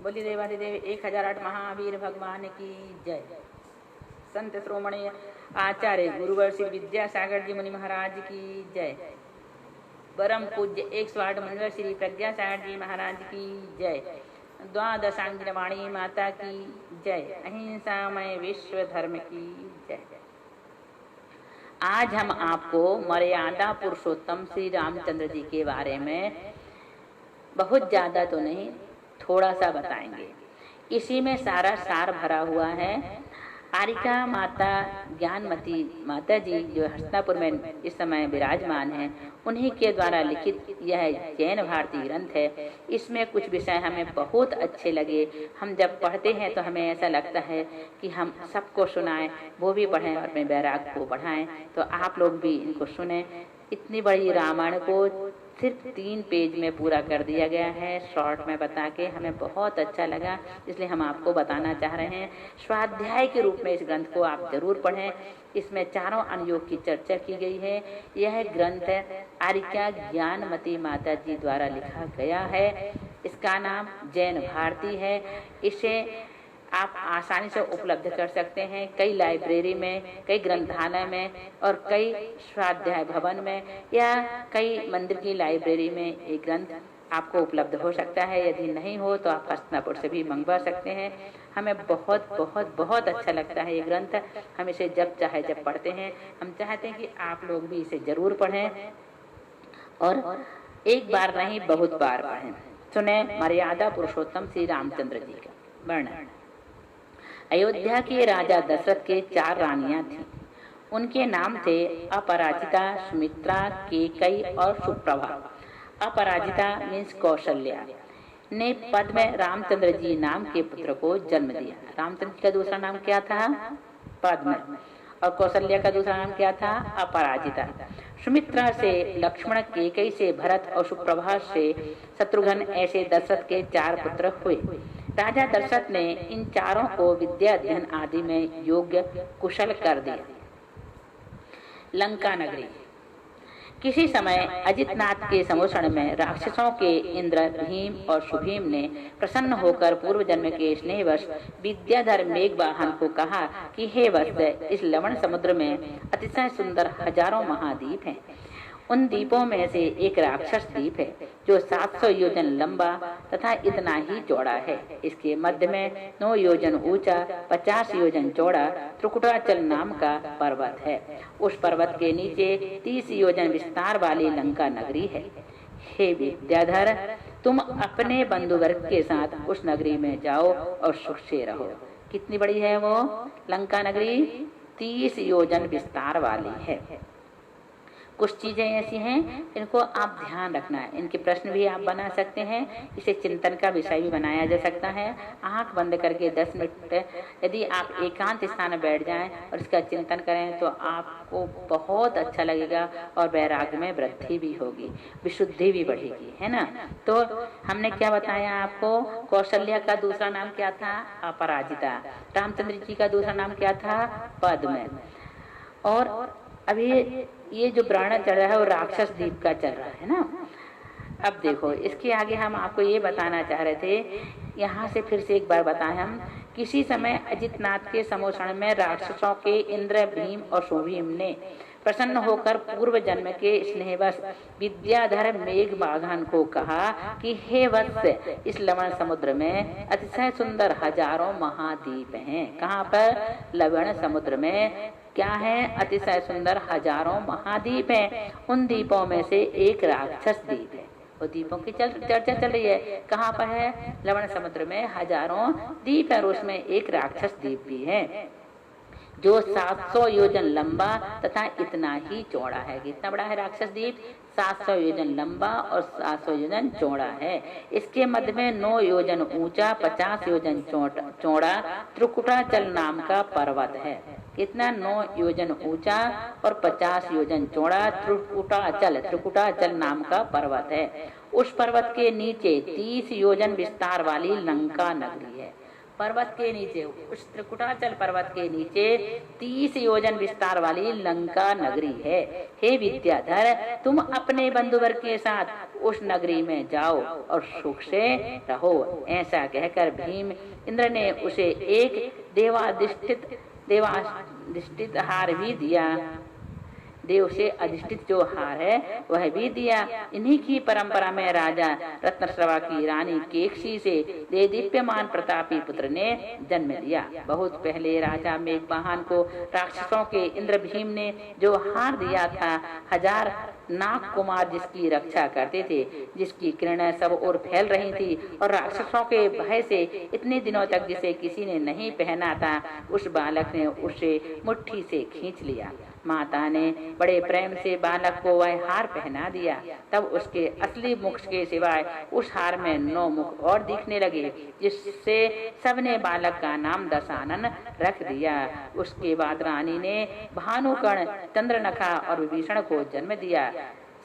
बोली देवाधिदेव 1008 महावीर भगवान की जय। संत श्रोमणी आचार्य गुरुवर श्री विद्यासागर जी मुनि महाराज की जय। परम पूज्य 108 मंडल श्री प्रज्ञासागर जी महाराज की जय। द्वादशांगिन वाणी माता की जय। अहिंसामय विश्व धर्म की जय। आज हम आपको मर्यादा पुरुषोत्तम श्री रामचंद्र जी के बारे में बहुत ज्यादा तो नहीं, थोड़ा सा बताएंगे। इसी में सारा सार भरा हुआ है। आरिका माता ज्ञानमती माता जी जो हस्तिनापुर में इस समय विराजमान हैं, उन्हीं के द्वारा लिखित यह जैन भारती ग्रंथ है। इसमें कुछ विषय हमें बहुत अच्छे लगे। हम जब पढ़ते हैं तो हमें ऐसा लगता है कि हम सबको सुनाएं, वो भी पढ़ें और अपने वैराग को बढ़ाएं। तो आप लोग भी इनको सुने। इतनी बड़ी रामायण को सिर्फ 3 पेज में पूरा कर दिया गया है, शॉर्ट में बता के हमें बहुत अच्छा लगा, इसलिए हम आपको बताना चाह रहे हैं। स्वाध्याय के रूप में इस ग्रंथ को आप जरूर पढ़ें। इसमें चारों अनुयोग की चर्चा की गई है। यह ग्रंथ आरिका ज्ञानमती माता जी द्वारा लिखा गया है। इसका नाम जैन भारती है। इसे आप आसानी से उपलब्ध कर सकते हैं कई लाइब्रेरी में, कई ग्रंथालय में और कई स्वाध्याय भवन में या कई मंदिर की लाइब्रेरी में ये ग्रंथ आपको उपलब्ध हो सकता है। यदि नहीं हो तो आप हस्तिनापुर से भी मंगवा सकते हैं। हमें बहुत बहुत बहुत अच्छा लगता है ये ग्रंथ। हम इसे जब चाहे जब पढ़ते हैं। हम चाहते हैं कि आप लोग भी इसे जरूर पढ़ें और एक बार नहीं बहुत बार पढ़ें। सुने मर्यादा पुरुषोत्तम श्री रामचंद्र जी का वर्णन। अयोध्या के राजा दशरथ के 4 रानियां थीं। उनके नाम थे अपराजिता, सुमित्रा, केकई और सुप्रभा। अपराजिता मीन्स कौशल्या ने पद में रामचंद्र जी नाम के पुत्र को जन्म दिया। रामचंद्र जी का दूसरा नाम क्या था? पद्म। और कौशल्या का दूसरा नाम क्या था? अपराजिता। सुमित्रा से लक्ष्मण, केकई से भरत और सुप्रभा से शत्रुघ्न, ऐसे दशरथ के 4 पुत्र हुए। राजा दशरथ ने इन चारों को विद्या अध्ययन आदि में योग्य कुशल कर दिया। लंका नगरी। किसी समय अजितनाथ के सम्मोहन में राक्षसों के इंद्र, भीम और सुभीम ने प्रसन्न होकर पूर्व जन्म के स्नेहवश विद्याधर मेघवाहन को कहा कि हे वत्स, इस लवण समुद्र में अतिशय सुंदर हजारों महाद्वीप हैं। उन द्वीपों में से एक राक्षस द्वीप है जो 700 योजन लंबा तथा इतना ही चौड़ा है। इसके मध्य में 9 योजन ऊंचा, 50 योजन चौड़ा त्रिकुटाचल नाम का पर्वत है। उस पर्वत के नीचे 30 योजन विस्तार वाली लंका नगरी है। हे विद्याधर, तुम अपने बंधुवर्ग के साथ उस नगरी में जाओ और सुख से रहो। कितनी बड़ी है वो लंका नगरी? 30 योजन विस्तार वाली है। कुछ चीजें ऐसी हैं इनको आप ध्यान रखना है। इनके प्रश्न भी आप बना सकते हैं। इसे चिंतन का विषय भी बनाया जा सकता है। आंख बंद करके 10 मिनट यदि आप एकांत स्थान में बैठ जाएं और इसका चिंतन करें तो आपको बहुत अच्छा लगेगा और वैराग्य में वृद्धि भी होगी, विशुद्धि भी बढ़ेगी, है ना। तो हमने क्या बताया आपको? कौशल्या का दूसरा नाम क्या था? अपराजिता। रामचंद्र जी का दूसरा नाम क्या था? पद्म। और अभी ये जो प्राण चल रहा है वो राक्षस द्वीप का चल रहा है ना। अब देखो इसके आगे हम आपको ये बताना चाह रहे थे। यहाँ से फिर से एक बार बताएं हम। किसी समय अजितनाथ के सम्मोहन में राक्षसों के इंद्र, भीम और सुभीम ने प्रसन्न होकर पूर्व जन्म के स्नेहवश विद्याधर मेघवाहन को कहा कि हे वत्स, इस लवण समुद्र में अतिशय सुंदर हजारों महाद्वीप हैं। कहाँ पर? लवण समुद्र में क्या है? अतिशय सुंदर हजारों महाद्वीप हैं। उन द्वीपों में से एक राक्षस द्वीप है। वो द्वीपों की चर्चा चल रही है। कहाँ पर है? लवण समुद्र में हजारों द्वीप है और उसमें एक राक्षस द्वीप भी है जो 700 योजन लंबा तथा इतना ही चौड़ा है। कितना बड़ा है राक्षस द्वीप? 700 योजन लंबा और 700 योजन चौड़ा है। इसके मध्य में 9 योजन ऊंचा, 50 योजन चौड़ा त्रिकुटाचल नाम का पर्वत है। कितना? 9 योजन ऊंचा और 50 योजन चौड़ा त्रिकुटाचल नाम का पर्वत है। उस पर्वत के नीचे 30 योजन विस्तार वाली लंका नगरी है। पर्वत के नीचे, उस त्रिकुटाचल पर्वत के नीचे 30 योजन विस्तार वाली लंका नगरी है। हे विद्याधर, तुम अपने बंधुवर्ग के साथ उस नगरी में जाओ और सुख से रहो। ऐसा कहकर भीम इंद्र ने उसे एक देवाधिष्ठित हार भी दिया। देव से अधिष्ठित जो हार है वह भी दिया। इन्हीं की परंपरा में राजा रत्नश्रवा की रानी केकसी से देदीप्यमान प्रतापी पुत्र ने जन्म लिया। बहुत पहले राजा मेघवाहन को राक्षसों के इंद्र भीम ने जो हार दिया था, 1000 नाग कुमार जिसकी रक्षा करते थे, जिसकी किरणें सब ओर फैल रही थी और राक्षसों के भय से इतने दिनों तक जिसे किसी ने नहीं पहना था, उस बालक ने उसे मुट्ठी से खींच लिया। माता ने बड़े प्रेम से बालक को वह हार पहना दिया। तब उसके असली मुख के सिवाय उस हार में 9 मुख और दिखने लगे, जिससे सबने बालक का नाम दशानन रख दिया। उसके बाद रानी ने भानुकर्ण, चंद्रनखा और विभीषण को जन्म दिया।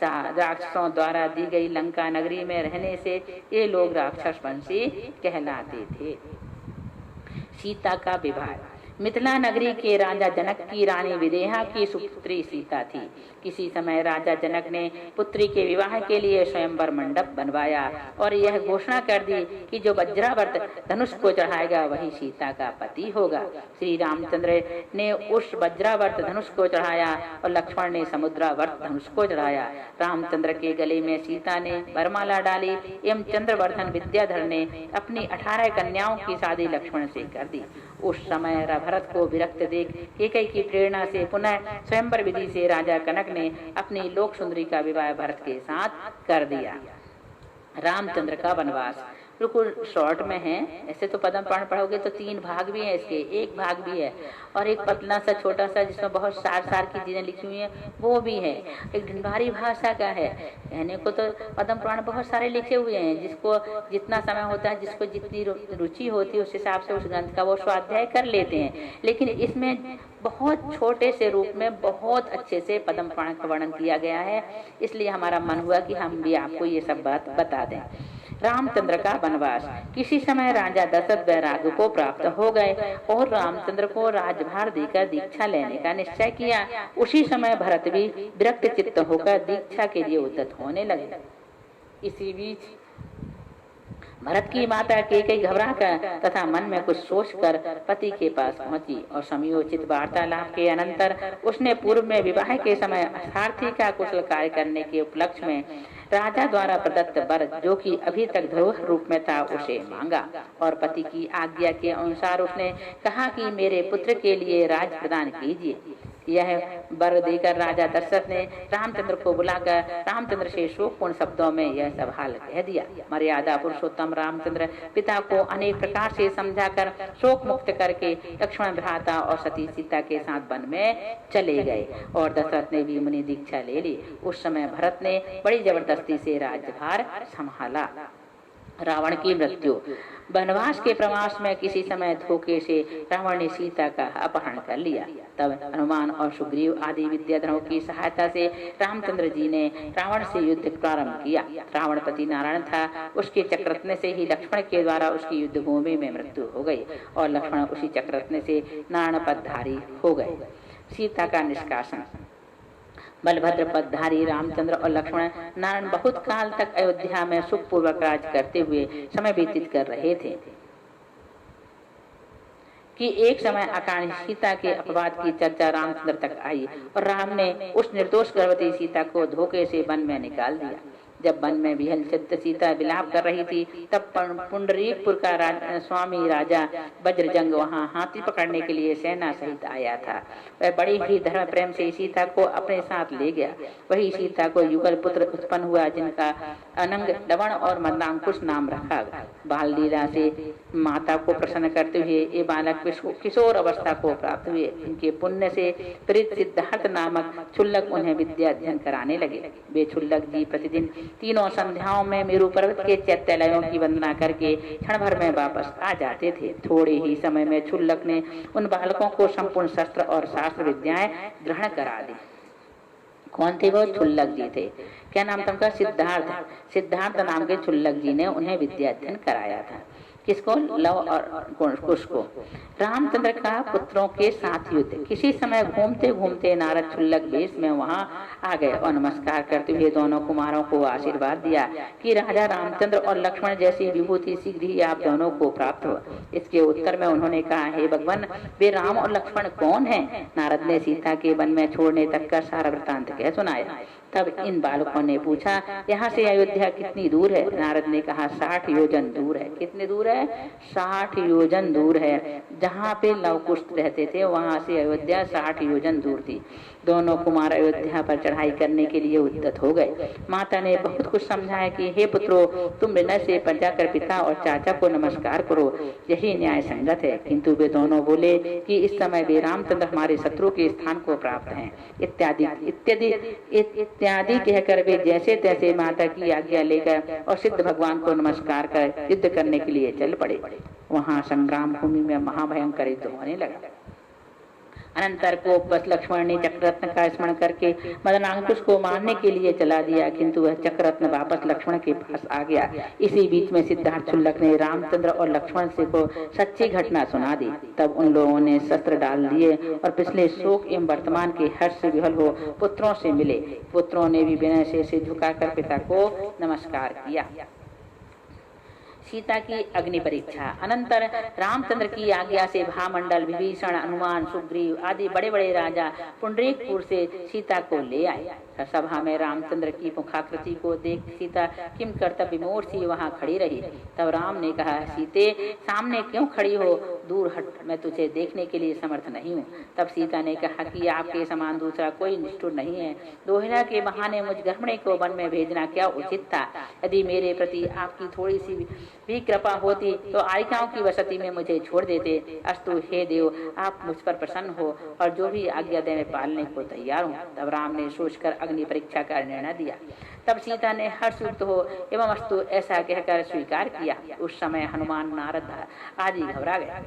राक्षसों द्वारा दी गई लंका नगरी में रहने से ये लोग राक्षस वंशी कहलाते थे। सीता का विवाह। मिथिला नगरी के राजा जनक की रानी विदेहा की सुपुत्री सीता थी। किसी समय राजा जनक ने पुत्री के विवाह के लिए स्वयंवर मंडप बनवाया और यह घोषणा कर दी कि जो वज्रावर्त धनुष को चढ़ाएगा वही सीता का पति होगा। श्री रामचंद्र ने उस वज्रावर्त धनुष को चढ़ाया और लक्ष्मण ने समुद्रावर्त धनुष को चढ़ाया। रामचंद्र के गले में सीता ने वरमाला डाली एवं चंद्रवर्धन विद्याधर ने अपनी 18 कन्याओं की शादी लक्ष्मण से कर दी। उस समय भरत को विरक्त देख कैकेयी की प्रेरणा से पुनः स्वयंवर विधि से राजा कनक ने अपनी लोक सुंदरी का विवाह भरत के साथ कर दिया। रामचंद्र का वनवास बिल्कुल शॉर्ट में है। ऐसे तो पद्म पुराण पढ़ोगे तो 3 भाग भी है इसके, एक भाग भी है और एक पतला सा छोटा सा जिसमें बहुत सार की चीजें लिखी हुई हैं वो भी है। एक ढिंढवारी भाषा का है। कहने को तो पद्म पुराण बहुत सारे लिखे हुए हैं, जिसको जितना समय होता है, जिसको जितनी रुचि होती है उस हिसाब से उस ग्रंथ का वो स्वाध्याय कर लेते हैं। लेकिन इसमें बहुत छोटे से रूप में बहुत अच्छे से पद्म पुराण का वर्णन किया गया है, इसलिए हमारा मन हुआ कि हम भी आपको ये सब बात बता दें। रामचंद्र का वनवास। किसी समय राजा दशरथ वैराग्य को प्राप्त हो गए और रामचंद्र को राजभार देकर दीक्षा लेने का निश्चय किया। उसी समय भरत भी विरक्त चित्त होकर दीक्षा के लिए उद्यत होने लगे। इसी बीच भरत की माता कैकेयी घबराकर तथा मन में कुछ सोचकर पति के पास पहुंची और समयोचित वार्तालाप के अनंतर उसने पूर्व में विवाह के समय सारथी का कुशल कार्य करने के उपलक्ष्य में राजा द्वारा प्रदत्त वर, जो कि अभी तक धरोहर रूप में था, उसे मांगा और पति की आज्ञा के अनुसार उसने कहा कि मेरे पुत्र के लिए राज प्रदान कीजिए। यह वर देकर राजा दशरथ ने रामचंद्र को बुलाकर रामचंद्र से शोकपूर्ण शब्दों में यह सब हाल कह दिया। मर्यादा पुरुषोत्तम रामचंद्र पिता को अनेक प्रकार से समझाकर शोक मुक्त करके लक्ष्मण भ्राता और सती सीता के साथ वन में चले गए और दशरथ ने भी मुनि दीक्षा ले ली। उस समय भरत ने बड़ी जबरदस्ती से राज्यभार संभाला। रावण की मृत्यु। वनवास के प्रवास में किसी समय धोखे से रावण ने सीता का अपहरण कर लिया। तब हनुमान और सुग्रीव आदि विद्याधरों की सहायता से रामचंद्र जी ने रावण से युद्ध प्रारंभ किया। रावण पति नारायण था, उसके चक्ररत्न से ही लक्ष्मण के द्वारा उसकी युद्ध भूमि में मृत्यु हो गई और लक्ष्मण उसी चक्ररत्न से नारायण पदधारी हो गए। सीता का निष्कासन। बलभद्र पदधारी रामचंद्र और लक्ष्मण नारायण बहुत काल तक अयोध्या में सुखपूर्वक राज करते हुए समय व्यतीत कर रहे थे कि एक समय अकारण सीता के अपवाद की चर्चा रामचंद्र तक आई और राम ने उस निर्दोष गर्भवती सीता को धोखे से वन में निकाल दिया। जब वन में विहल चित्त सीता विलाप कर रही थी, तब पुंडरीकपुर का स्वामी राजा वज्रजंग वहां हाथी पकड़ने के लिए सेना सहित आया था। वह बड़ी ही धर्म प्रेम से सीता को अपने साथ ले गया। वही सीता को युगल पुत्र उत्पन्न हुआ, जिनका अनंग, लवण और मदांकुश नाम रखा। बाल लीला से माता को प्रसन्न करते हुए ये बालक किशोर अवस्था को प्राप्त हुए। इनके पुण्य से प्रीत सिद्धार्थ नामक क्षुल्लक उन्हें विद्या अध्ययन कराने लगे। वे क्षुल्लक जी प्रतिदिन 3 संध्याओं में मेरु पर्वत के चैत्यालयों की वंदना करके क्षण भर में वापस आ जाते थे। थोड़े ही समय में क्षुल्लक ने उन बालकों को संपूर्ण शस्त्र और शास्त्र विद्याएं ग्रहण करा दी। कौन थे वो? क्षुल्लक जी थे। क्या नाम था उनका? सिद्धार्थ। सिद्धार्थ नाम के क्षुल्लक जी ने उन्हें विद्याध्ययन कराया था। किसको? लव और कुश को। रामचंद्र का पुत्रों के साथ युद्ध। किसी समय घूमते घूमते नारद क्षुल्लक वेश में वहां आ गए और नमस्कार करते हुए दोनों कुमारों को आशीर्वाद दिया कि राजा रामचंद्र और लक्ष्मण जैसी विभूति शीघ्र ही आप दोनों को प्राप्त हो। इसके उत्तर में उन्होंने कहा, हे भगवान, वे राम और लक्ष्मण कौन हैं? नारद ने सीता के वन में छोड़ने तक का सारा वृत्तांत कह सुनाया। तब इन बालकों ने पूछा, यहाँ से अयोध्या कितनी दूर है? नारद ने कहा, 60 योजन दूर है। कितनी दूर है? 60 योजन दूर है। जहाँ पे लवकुश रहते थे वहां से अयोध्या 60 योजन दूर थी। दोनों कुमार अयोध्या पर चढ़ाई करने के लिए उद्यत हो गए। माता ने बहुत कुछ समझाया कि हे पुत्रो, तुम विनय से जाकर पिता और चाचा को नमस्कार करो, यही न्याय संगत है। किंतु वे दोनों बोले कि इस समय वे रामचंद्र हमारे शत्रु के स्थान को प्राप्त हैं, इत्यादि इत्यादि इत्यादि कहकर वे जैसे तैसे माता की आज्ञा लेकर और सिद्ध भगवान को नमस्कार कर युद्ध करने के लिए चल पड़े। वहां संग्राम भूमि में महाभयंकर युद्ध होने लगा। अनंतर को बस लक्ष्मण ने चक्ररत्न का स्मरण करके मदनांकुश को मारने के लिए चला दिया, किंतु वह चक्ररत्न वापस लक्ष्मण के पास आ गया। इसी बीच में सिद्धार्थ क्षुल्लक ने रामचंद्र और लक्ष्मण से को सच्ची घटना सुना दी। तब उन लोगों ने शस्त्र डाल दिए और पिछले शोक एवं वर्तमान के हर्ष से विहल हो पुत्रों से मिले। पुत्रों ने भी विनय से सिर झुकाकर पिता को नमस्कार किया। सीता की अग्नि परीक्षा। अनंतर रामचंद्र की आज्ञा से भामंडल, विभीषण, हनुमान, सुग्रीव आदि बड़े बड़े राजा पुंडरीकपुर से सीता को ले आए। सभा में रामचंद्र की मुखाकृति को देख सीता किम कर्तव्य विमोर सी वहां खड़ी रही। तब राम ने कहा, सीते सामने क्यों खड़ी हो? दूर हट, मैं तुझे देखने के लिए समर्थ नहीं हूँ। तब सीता ने कहा कि आपके समान दूसरा कोई निष्ठुर नहीं है। दोहरा के बहाने मुझ गर्भणी को वन में भेजना क्या उचित था? यदि मेरे प्रति आपकी थोड़ी सी भी कृपा होती तो आरिकाओं की वसति में मुझे छोड़ देते। अस्तु हे देव, आप मुझ पर प्रसन्न हो और जो भी आज्ञा दे मैं पालने को तैयार हूँ। तब राम ने सोचकर अग्नि परीक्षा का निर्णय दिया। तब सीता ने हर्षयुक्त हो एवं अस्तु ऐसा कहकर स्वीकार किया। उस समय हनुमान, नारद आदि घबरा गए।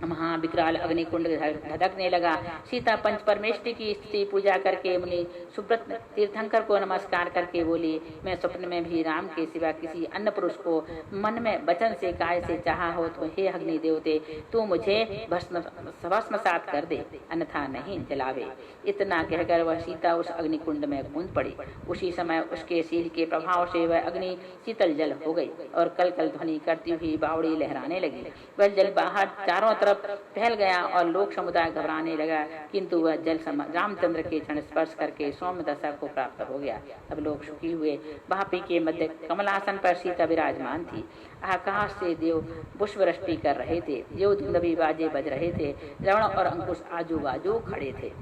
महाविकराल अग्निकुंड धधकने लगा। सीता पंच परमेष्टि की स्थिति पूजा करके मुनि सुब्रत तीर्थंकर को नमस्कार करके बोली, मैं स्वप्न में भी राम के सिवा किसी अन्य पुरुष को मन में वचन से काय से चाहा हो तो हे अग्नि देवते, तू मुझे भस्मसात कर दे, अन्यथा नहीं जलावे। इतना कहकर वह सीता उस अग्निकुंड में कूद पड़ी। उसी समय उसके शील के प्रभाव से वह अग्नि शीतल जल हो गई और कल कल ध्वनि करती हुई बावड़ी लहराने लगी। वह जल बाहर चारों तरफ फैल गया और लोक समुदाय घबराने लगा, किंतु वह जल रामचंद्र के क्षण स्पर्श करके सौम्य दशा को प्राप्त हो गया। अब लोग सुखी हुए। वापी के मध्य कमलासन पर सीता विराजमान थी। आकाश से देव पुष्पवृष्टि कर रहे थे, जो धुंधवी बाजे बज रहे थे, लवण और अंकुश आजू बाजू खड़े थे।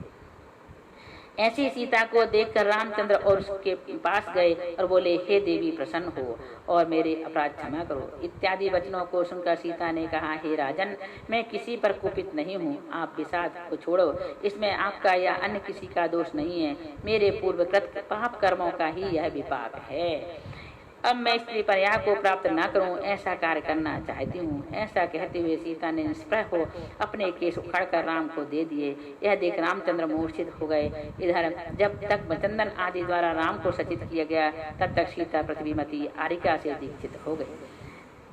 ऐसी सीता को देखकर रामचंद्र और उसके पास गए और बोले, हे देवी प्रसन्न हो और मेरे अपराध क्षमा करो। इत्यादि वचनों को सुनकर सीता ने कहा, हे राजन, मैं किसी पर कुपित नहीं हूँ, आप विषाद को छोड़ो। इसमें आपका या अन्य किसी का दोष नहीं है, मेरे पूर्वकृत पाप कर्मों का ही यह विपाक है। अब मैं स्त्री पर्याय को प्राप्त न करूं, ऐसा कार्य करना चाहती हूँ। ऐसा कहते हुए सीता ने निष्प्रह हो अपने केश उखाड़कर राम को दे दिए। यह देख रामचंद्र मूर्छित हो गए। इधर जब तक चंदन आदि द्वारा राम को सचित किया गया, तब तक सीता पृथ्वीमती आरिका से दीक्षित हो गई।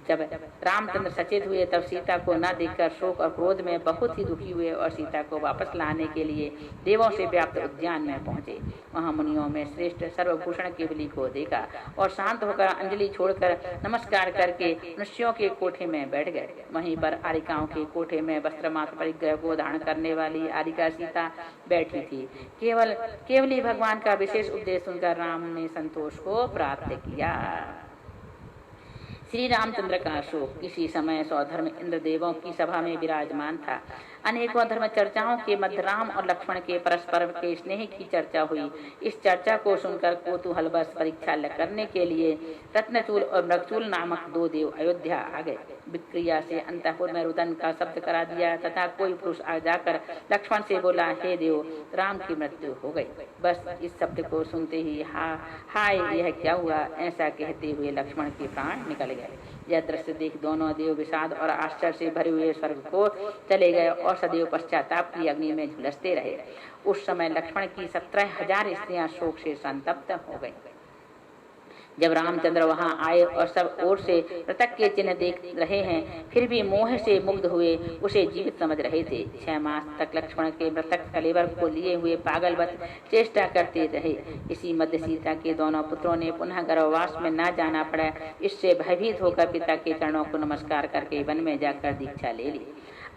जब रामचंद्र सचेत हुए तब सीता को न देखकर शोक और क्रोध में बहुत ही दुखी हुए और सीता को वापस लाने के लिए देवों से व्याप्त उद्यान में पहुंचे। वहां मुनियों में श्रेष्ठ सर्वभूषण केवली को देखा और शांत होकर अंजलि छोड़कर नमस्कार करके मनुष्यों के कोठे में बैठ गए। वहीं पर आरिकाओं के कोठे में वस्त्रमात्र परिग्रह को धारण करने वाली आरिका सीता बैठी थी। केवली भगवान का विशेष उपदेश सुनकर राम ने संतोष को प्राप्त किया। श्री रामचंद्र का शोक। किसी समय सौधर्म इंद्रदेवों की सभा में विराजमान था। अनेकों धर्म चर्चाओं के मध्य राम और लक्ष्मण के परस्पर के स्नेह की चर्चा हुई। इस चर्चा को सुनकर कौतूहलवश परीक्षा करने के लिए रत्नचूल और मृगचूल नामक दो देव अयोध्या आ गए। विक्रिया से अंतःपुर में रुदन का शब्द करा दिया तथा कोई पुरुष आ जाकर लक्ष्मण से बोला, हे देव, राम की मृत्यु हो गई। बस इस शब्द को सुनते ही हाय यह क्या हुआ, ऐसा कहते हुए लक्ष्मण के प्राण निकल गए। यह दृश्य देख दोनों देव विषाद और आश्चर्य से भरे हुए स्वर्ग को चले गए और सदैव पश्चाताप की अग्नि में झुलसते रहे। उस समय लक्ष्मण की 17,000 स्त्रियां शोक से संतप्त हो गईं। जब रामचंद्र वहां आए और सब ओर से मृतक के चिन्ह देख रहे हैं, फिर भी मोह से मुग्ध हुए उसे जीवित समझ रहे थे। 6 मास तक लक्ष्मण के मृतक कलेवर को लिए हुए पागलवत चेष्टा करते रहे। इसी मध्य सीता के दोनों पुत्रों ने पुनः गर्भवास में न जाना पड़ा। इससे भयभीत होकर पिता के चरणों को नमस्कार करके वन में जाकर दीक्षा ले ली।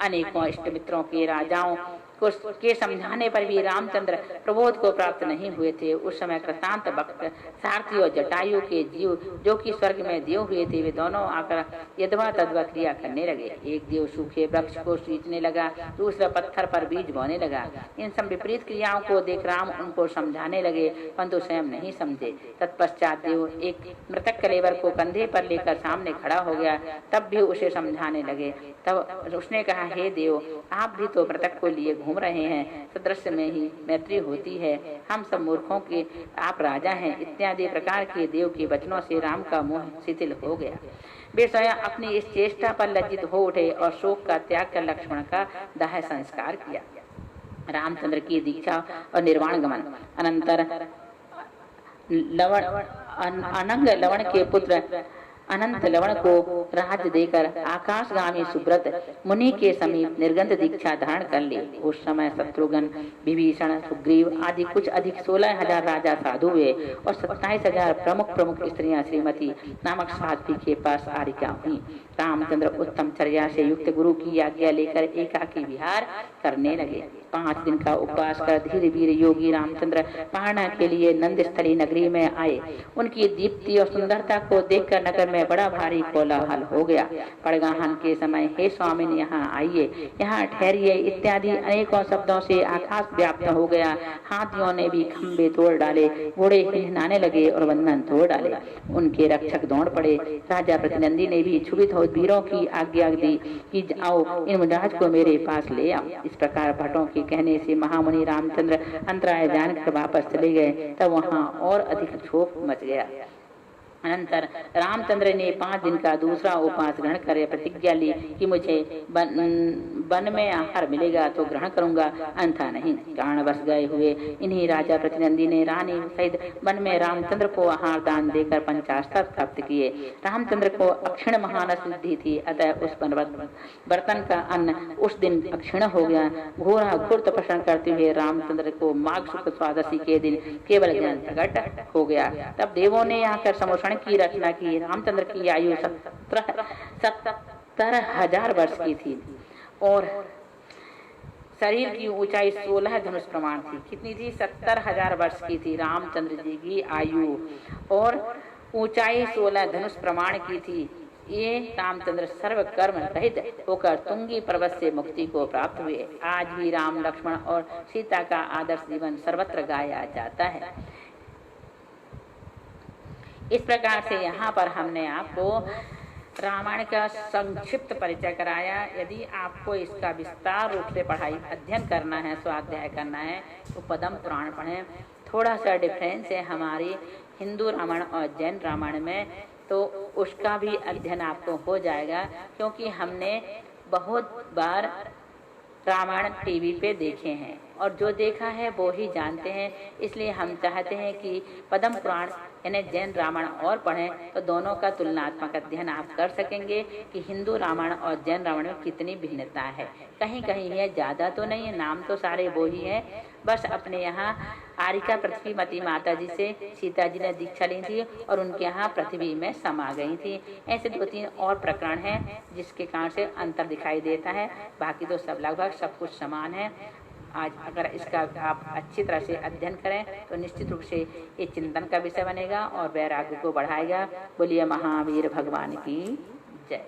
अनेकों इष्ट मित्रों के राजाओं के समझाने पर भी रामचंद्र प्रबोध को प्राप्त नहीं हुए थे। उस समय कृतांत भक्त सारथी और जटायु के जीव जो कि स्वर्ग में देव हुए थे, वे दोनों आकर यदवा तद्वा क्रिया करने लगे। एक देव सूखे वृक्ष को सींचने लगा, दूसरा पत्थर पर बीज बोने लगा। इन सब विपरीत क्रियाओं को देख राम उनको समझाने लगे, परंतु स्वयं नहीं समझे। तत्पश्चात देव एक मृतक कलेवर को कंधे पर लेकर सामने खड़ा हो गया, तब भी उसे समझाने लगे। तब उसने कहा, हे देव, आप भी तो मृतक को लिए घूम रहे हैं, सदृश्य में ही मैत्री होती है, हम सब मूर्खों के आप राजा हैं, इत्यादि प्रकार के देव के वचनों से राम का मोह शिथिल हो गया। वे स्वयं अपनी इस चेष्टा पर लज्जित हो उठे और शोक का त्याग कर लक्ष्मण का दाह संस्कार किया। रामचंद्र की दीक्षा और निर्वाण गमन अनंतर अनंग लवण के पुत्र अनंत लवण को राज देकर आकाशगामी सुब्रत मुनि के समीप निर्गंध दीक्षा धारण कर ली। उस समय शत्रुघ्न, विभीषण, सुग्रीव आदि कुछ अधिक 16,000 राजा साधु हुए और 27,000 प्रमुख स्त्रियां श्रीमती नामक साध्वी के पास आरिका हुई। रामचंद्र उत्तम चर्या से युक्त गुरु की आज्ञा लेकर एकाकी विहार करने लगे। 5 दिन का उपवास कर धीरे धीरे योगी रामचंद्र पहाड़ के लिए नंद स्थली नगरी में आए। उनकी दीप्ति और सुंदरता को देखकर नगर में बड़ा भारी कोलाहल हो गया। पड़गाहन के समय, हे स्वामिन, यहाँ आइए, यहाँ ठहरिए इत्यादि अनेकों शब्दों से आकाश व्याप्त हो गया। हाथियों ने भी खंबे तोड़ डाले, घोड़े हिलनाने लगे और बंधन तोड़ डाले। उनके रक्षक दौड़ पड़े। राजा प्रतिनंदी ने भी क्षुभित हो वीरों की आज्ञा दी कि आओ, इन मुजाज को मेरे पास ले आओ। इस प्रकार भट्टों के कहने से महामुनि रामचंद्र अंतराय जानकर वापस चले गए। तब वहां और अधिक क्षोभ मच गया। अनंतर रामचंद्र ने 5 दिन का दूसरा उपवास ग्रहण कर प्रतिज्ञा ली कि मुझे वन में आहार मिलेगा तो ग्रहण करूंगा, अन्यथा नहीं। कारणवश गए हुए इन्हीं राजा प्रतिनंदी ने रानी सहित वन में रामचंद्र को आहार दान देकर 50 प्राप्त किए। रामचंद्र को अक्षीण महानस सिद्धि थी, अतः उस बर्तन का अन्न उस दिन अक्षीण हो गया। घोर तपस्या करते हुए रामचंद्र को माघ शुक्ल द्वादशी के दिन केवल ज्ञान प्रकट हो गया। तब देवों ने आकर समोषण की रचना की। रामचंद्र की आयु 70,000 वर्ष की थी और शरीर की ऊंचाई 16 धनुष प्रमाण थी। कितनी थी? 70,000 वर्ष की थी रामचंद्र जी की आयु और ऊंचाई 16 धनुष प्रमाण की थी। ये रामचंद्र सर्व कर्म रहित होकर तुंगी पर्वत से मुक्ति को प्राप्त हुए। आज भी राम, लक्ष्मण और सीता का आदर्श जीवन सर्वत्र गाया जाता है। इस प्रकार से यहाँ पर हमने आपको रामायण का संक्षिप्त परिचय कराया। यदि आपको इसका विस्तार रूप से अध्ययन करना है, स्वाध्याय करना है, तो पद्म पुराण पढ़ें। थोड़ा सा डिफरेंस है हमारी हिंदू रामायण और जैन रामायण में, तो उसका भी अध्ययन आपको हो जाएगा, क्योंकि हमने बहुत बार रामायण टीवी पे देखे हैं और जो देखा है वो ही जानते हैं। इसलिए हम चाहते हैं कि पद्म पुराण यानी जैन रामायण और पढ़ें, तो दोनों का तुलनात्मक अध्ययन आप कर सकेंगे कि हिंदू रामायण और जैन रामायण में कितनी भिन्नता है। कहीं कहीं है, ज़्यादा तो नहीं है, नाम तो सारे वो ही है। बस अपने यहाँ आरिका पृथ्वीमती माता जी से सीता जी ने दीक्षा ली थी और उनके यहाँ पृथ्वी में समा गई थी। ऐसे 2-3 और प्रकरण हैं जिसके कारण से अंतर दिखाई देता है, बाकी तो सब लगभग सब कुछ समान है। आज अगर इसका आप अच्छी तरह से अध्ययन करें तो निश्चित रूप से ये चिंतन का विषय बनेगा और वैराग्य को बढ़ाएगा। बोलिए महावीर भगवान की जय।